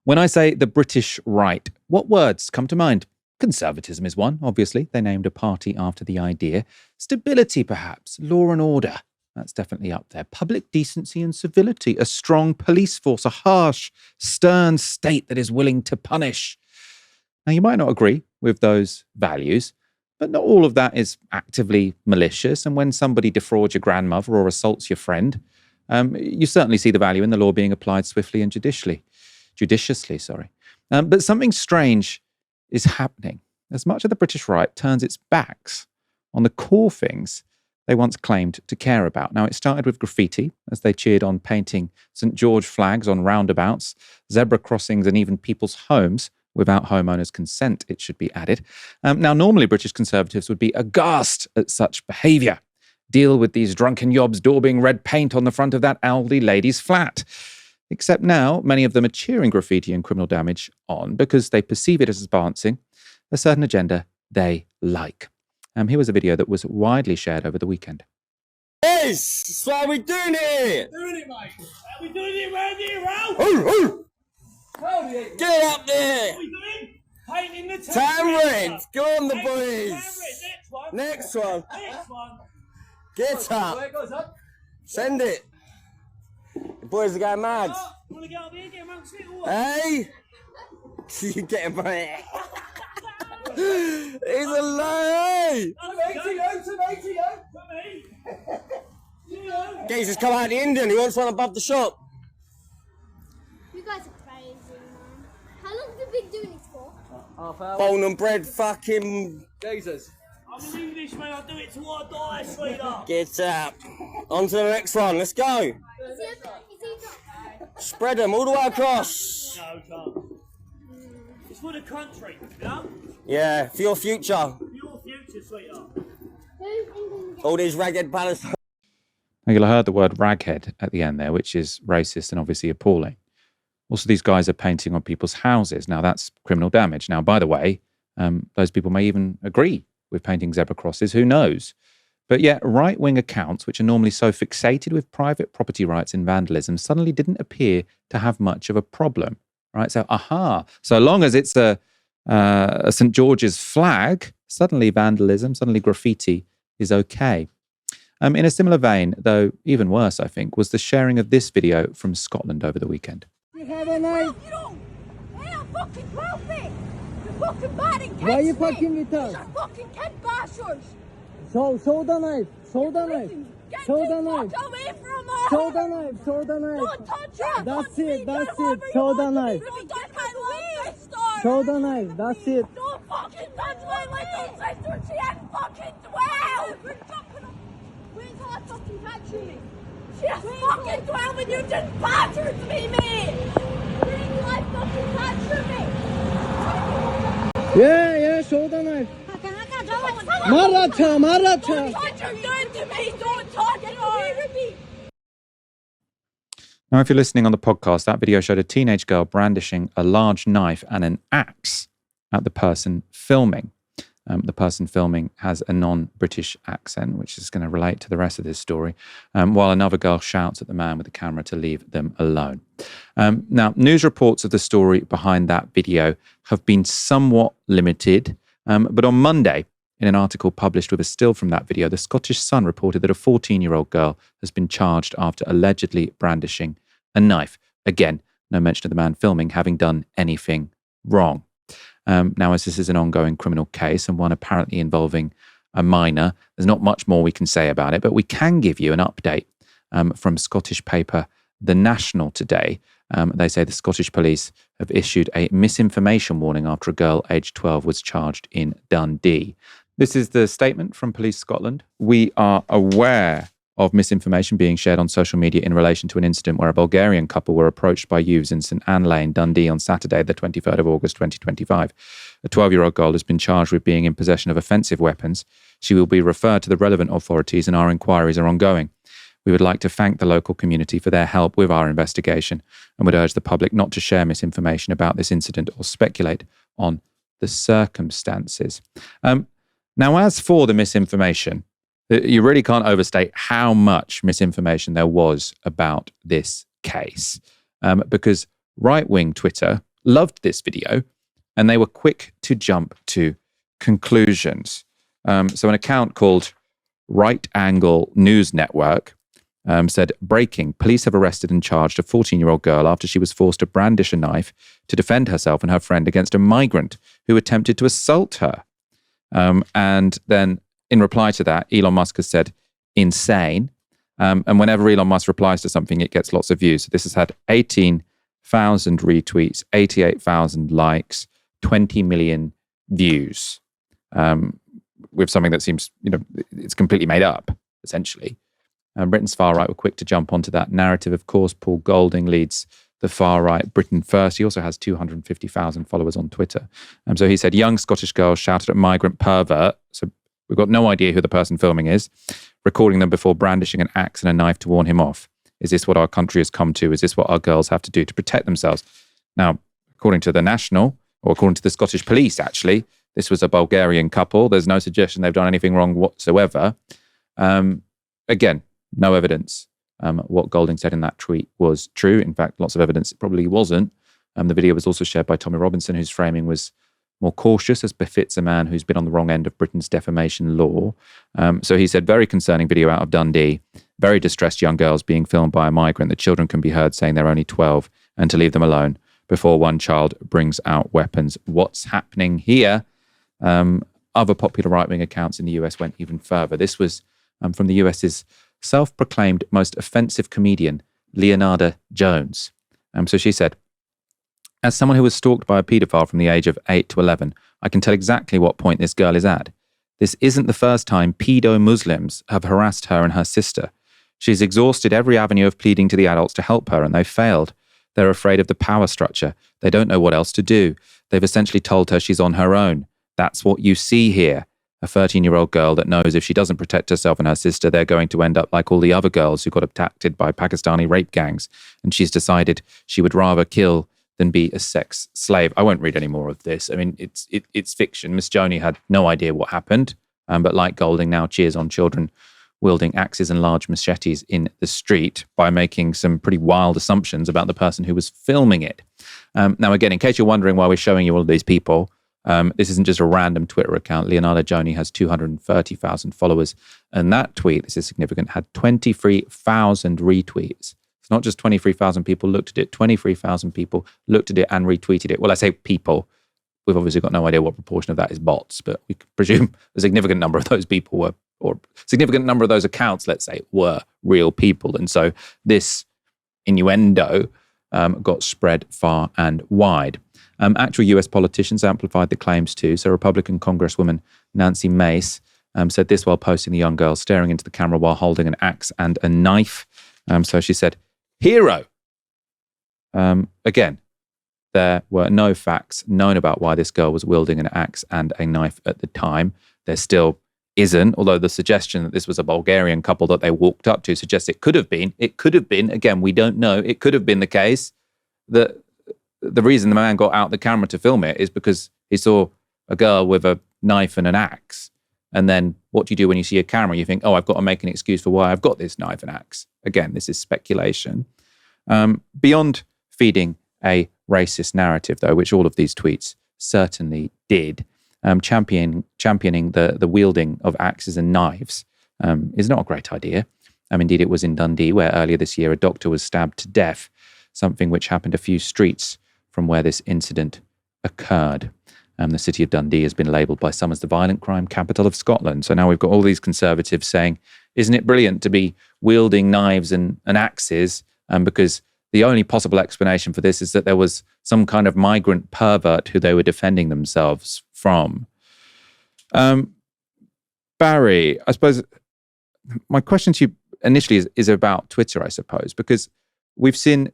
When I say the British right, what words come to mind? Conservatism is one, obviously. They named a party after the idea. Stability, perhaps. Law and order. That's definitely up there. Public decency and civility. A strong police force. A harsh, stern state that is willing to punish. Now, you might not agree with those values, but not all of that is actively malicious. And when somebody defrauds your grandmother or assaults your friend, you certainly see the value in the law being applied swiftly and judiciously. But something strange is happening as much of the British right turns its backs on the core things they once claimed to care about. Now, it started with graffiti, as they cheered on painting St. George flags on roundabouts, zebra crossings, and even people's homes, without homeowners' consent, it should be added. Now, normally British Conservatives would be aghast at such behaviour. Deal with these drunken yobs daubing red paint on the front of that elderly lady's flat. Except now, many of them are cheering graffiti and criminal damage on because they perceive it as advancing a certain agenda they like. Here was a video that was widely shared over the weekend. Yes! So are we doing it? Doing it, mate. Are we doing it round here, Ralph? Get up there! What are we doing? Painting the Tan red! Go on the Tan boys! Next one. Next one! Next one. Get up! Send it! The boys are going mad! Want to get up here, get amongst it, or what? Hey! You get him right. He's a lie! Geezer's come out the Indian, he wants one above the shop. You guys are crazy, man. How long have you been doing this for? Half hour. Bone and bread fucking geezers. I'm an Englishman, I'll do it till I die, sweetheart. Get up. On to the next one, let's go. Is he not? Spread them all the way across. No, can't. It's for the country, you know? Yeah, for your future. Your future, sweetheart. Who's England? All these ragged Palestinians. Now, you'll have heard the word raghead at the end there, which is racist and obviously appalling. Also, these guys are painting on people's houses. Now, that's criminal damage. Now, by the way, those people may even agree with painting zebra crosses. Who knows? But yet, right-wing accounts, which are normally so fixated with private property rights and vandalism, suddenly didn't appear to have much of a problem. Right? So, so long as it's a St. George's flag, suddenly vandalism, suddenly graffiti is okay. In a similar vein, though even worse, I think, was the sharing of this video from Scotland over the weekend. You have a knife. You don't. Hey, I'm fucking wealthy. You're fucking bad in kids. Why are you fucking with us? These are fucking kid bashers. Show the knife. Show the knife. Get Show the the knife. fuck away from us. Show the knife. Show the Don't knife. touch her. That's Don't it. That's do it. Show the knife. Don't touch my little sister. Show the knife. That's it. Don't fucking touch my little sister. She ain't fucking 12. Where's her fucking catching me? She's fucking 12 and you just battered me, mate. Where's my fucking catching me? Yeah. Show the knife. Maracha. Don't touch her. You're to me. Don't touch her. Now, if you're listening on the podcast, that video showed a teenage girl brandishing a large knife and an axe at the person filming. The person filming has a non-British accent, which is going to relate to the rest of this story, while another girl shouts at the man with the camera to leave them alone. Now, news reports of the story behind that video have been somewhat limited, but on Monday, in an article published with a still from that video, the Scottish Sun reported that a 14-year-old girl has been charged after allegedly brandishing a knife. Again, no mention of the man filming having done anything wrong. Now, as this is an ongoing criminal case and one apparently involving a minor, there's not much more we can say about it, but we can give you an update from Scottish paper The National today. They say the Scottish police have issued a misinformation warning after a girl aged 12 was charged in Dundee. This is the statement from Police Scotland. We are aware of misinformation being shared on social media in relation to an incident where a Bulgarian couple were approached by youths in St Anne Lane, Dundee on Saturday, the 23rd of August, 2025. A 12-year-old girl has been charged with being in possession of offensive weapons. She will be referred to the relevant authorities and our inquiries are ongoing. We would like to thank the local community for their help with our investigation and would urge the public not to share misinformation about this incident or speculate on the circumstances. Now, as for the misinformation, you really can't overstate how much misinformation there was about this case, because right-wing Twitter loved this video, and they were quick to jump to conclusions. So an account called Right Angle News Network said, breaking, police have arrested and charged a 14-year-old girl after she was forced to brandish a knife to defend herself and her friend against a migrant who attempted to assault her. And then in reply to that, Elon Musk has said, insane. And whenever Elon Musk replies to something, it gets lots of views. So this has had 18,000 retweets, 88,000 likes, 20 million views, with something that seems, it's completely made up, essentially. Britain's far right were quick to jump onto that narrative. Of course, Paul Golding leads the far right Britain First. He also has 250,000 followers on Twitter. So he said, young Scottish girl shouted at migrant pervert. So we've got no idea who the person filming is, recording them before brandishing an axe and a knife to warn him off. Is this what our country has come to? Is this what our girls have to do to protect themselves? Now, according to the National, or according to the Scottish police, actually, this was a Bulgarian couple. There's no suggestion they've done anything wrong whatsoever. Again, no evidence what Golding said in that tweet was true. In fact, lots of evidence it probably wasn't. The video was also shared by Tommy Robinson, whose framing was more cautious, as befits a man who's been on the wrong end of Britain's defamation law. So he said, very concerning video out of Dundee. Very distressed young girls being filmed by a migrant. The children can be heard saying they're only 12 and to leave them alone before one child brings out weapons. What's happening here? Other popular right-wing accounts in the US went even further. This was from the US's self-proclaimed most offensive comedian, Leonarda Jones. So she said, as someone who was stalked by a paedophile from the age of 8 to 11, I can tell exactly what point this girl is at. This isn't the first time pedo-Muslims have harassed her and her sister. She's exhausted every avenue of pleading to the adults to help her, and they've failed. They're afraid of the power structure. They don't know what else to do. They've essentially told her she's on her own. That's what you see here. A 13-year-old girl that knows if she doesn't protect herself and her sister, they're going to end up like all the other girls who got abducted by Pakistani rape gangs. And she's decided she would rather kill than be a sex slave. I won't read any more of this. I mean, it's fiction. Miss Joni had no idea what happened, but like Golding now cheers on children wielding axes and large machetes in the street by making some pretty wild assumptions about the person who was filming it. Now, again, in case you're wondering why we're showing you all of these people, this isn't just a random Twitter account. Leonarda Joni has 230,000 followers. And that tweet, this is significant, had 23,000 retweets. It's not just 23,000 people looked at it. 23,000 people looked at it and retweeted it. Well, I say people. We've obviously got no idea what proportion of that is bots, but we can presume a significant number of those people were, or significant number of those accounts, let's say, were real people. And so this innuendo got spread far and wide. Actual US politicians amplified the claims too. So Republican Congresswoman Nancy Mace said this while posting the young girl staring into the camera while holding an axe and a knife. So she said, hero. Again, there were no facts known about why this girl was wielding an axe and a knife at the time. There still isn't, although the suggestion that this was a Bulgarian couple that they walked up to suggests it could have been. It could have been, again, we don't know. It could have been the case that the reason the man got out the camera to film it is because he saw a girl with a knife and an axe. And then what do you do when you see a camera? You think, oh, I've got to make an excuse for why I've got this knife and axe. Again, this is speculation. Beyond feeding a racist narrative, though, which all of these tweets certainly did, championing the wielding of axes and knives is not a great idea. Indeed, it was in Dundee where earlier this year a doctor was stabbed to death, something which happened a few streets from where this incident occurred. The city of Dundee has been labelled by some as the violent crime capital of Scotland. So now we've got all these conservatives saying, isn't it brilliant to be wielding knives and axes? Because the only possible explanation for this is that there was some kind of migrant pervert who they were defending themselves from. Barry, I suppose my question to you initially is about Twitter, I suppose, because we've seen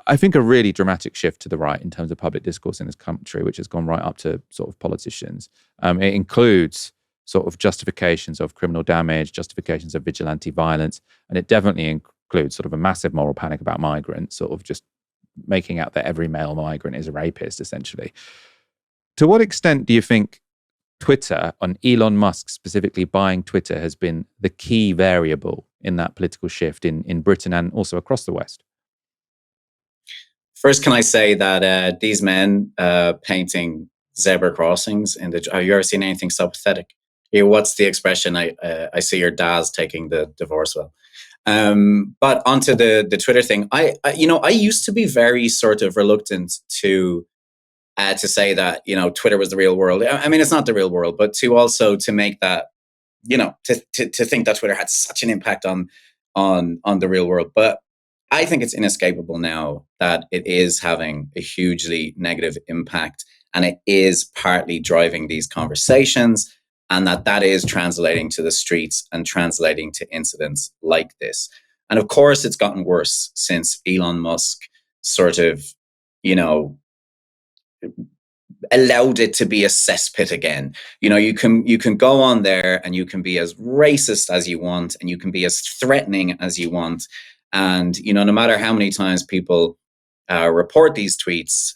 I think a really dramatic shift to the right in terms of public discourse in this country, which has gone right up to sort of politicians. It includes sort of justifications of criminal damage, justifications of vigilante violence, and it definitely includes sort of a massive moral panic about migrants, sort of just making out that every male migrant is a rapist, essentially. To what extent do you think Twitter, and Elon Musk specifically buying Twitter, has been the key variable in that political shift in Britain and also across the West? First, can I say that these men painting zebra crossings in the have you ever seen anything so pathetic? What's the expression? I see your dad's taking the divorce well. But onto the Twitter thing, I used to be very sort of reluctant to say that Twitter was the real world. I mean, it's not the real world, but to also to make that to think that Twitter had such an impact on the real world. But I think it's inescapable now that it is having a hugely negative impact, and it is partly driving these conversations, and that is translating to the streets and translating to incidents like this. And of course, it's gotten worse since Elon Musk sort of, you know, allowed it to be a cesspit again. You can go on there and you can be as racist as you want, and you can be as threatening as you want, and no matter how many times people report these tweets,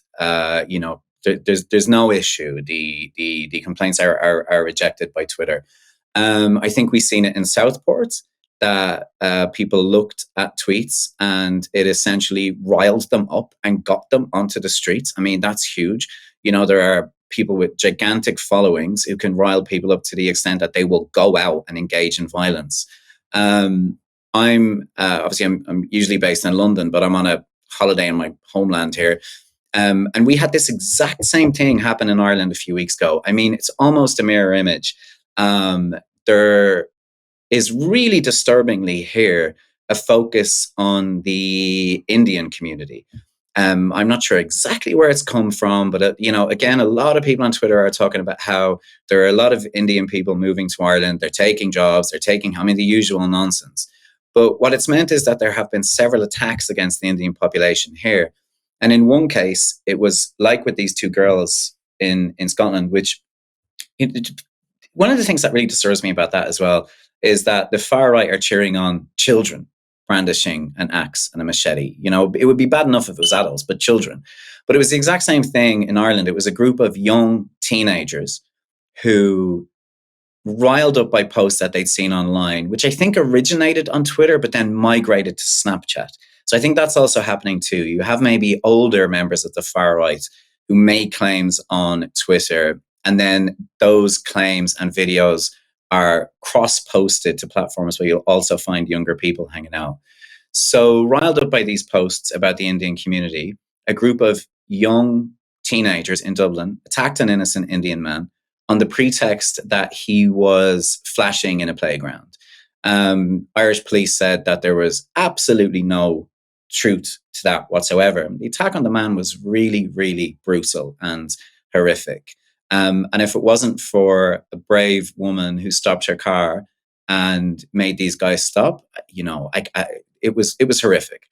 there's no issue. The complaints are rejected by Twitter. I think we've seen it in Southport that people looked at tweets and it essentially riled them up and got them onto the streets. I mean, that's huge. There are people with gigantic followings who can rile people up to the extent that they will go out and engage in violence. I'm usually based in London, but I'm on a holiday in my homeland here. And we had this exact same thing happen in Ireland a few weeks ago. I mean, it's almost a mirror image. There is really disturbingly here a focus on the Indian community. I'm not sure exactly where it's come from, but again, a lot of people on Twitter are talking about how there are a lot of Indian people moving to Ireland. They're taking jobs, the usual nonsense. But what it's meant is that there have been several attacks against the Indian population here. And in one case, it was like with these two girls in Scotland, which one of the things that really disturbs me about that as well is that the far right are cheering on children brandishing an axe and a machete. It would be bad enough if it was adults, but children. But it was the exact same thing in Ireland. It was a group of young teenagers who, riled up by posts that they'd seen online, which I think originated on Twitter, but then migrated to Snapchat. So I think that's also happening too. You have maybe older members of the far right who make claims on Twitter, and then those claims and videos are cross-posted to platforms where you'll also find younger people hanging out. So riled up by these posts about the Indian community, a group of young teenagers in Dublin attacked an innocent Indian man on the pretext that he was flashing in a playground. Irish police said that there was absolutely no truth to that whatsoever. The attack on the man was really, really brutal and horrific. And if it wasn't for a brave woman who stopped her car and made these guys stop, it was horrific.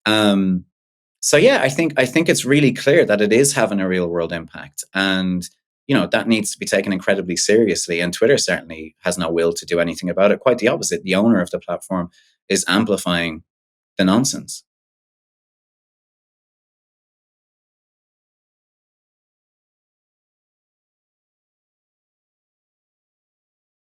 So yeah, I think it's really clear that it is having a real world impact, and that needs to be taken incredibly seriously. And Twitter certainly has no will to do anything about it. Quite the opposite. The owner of the platform is amplifying the nonsense.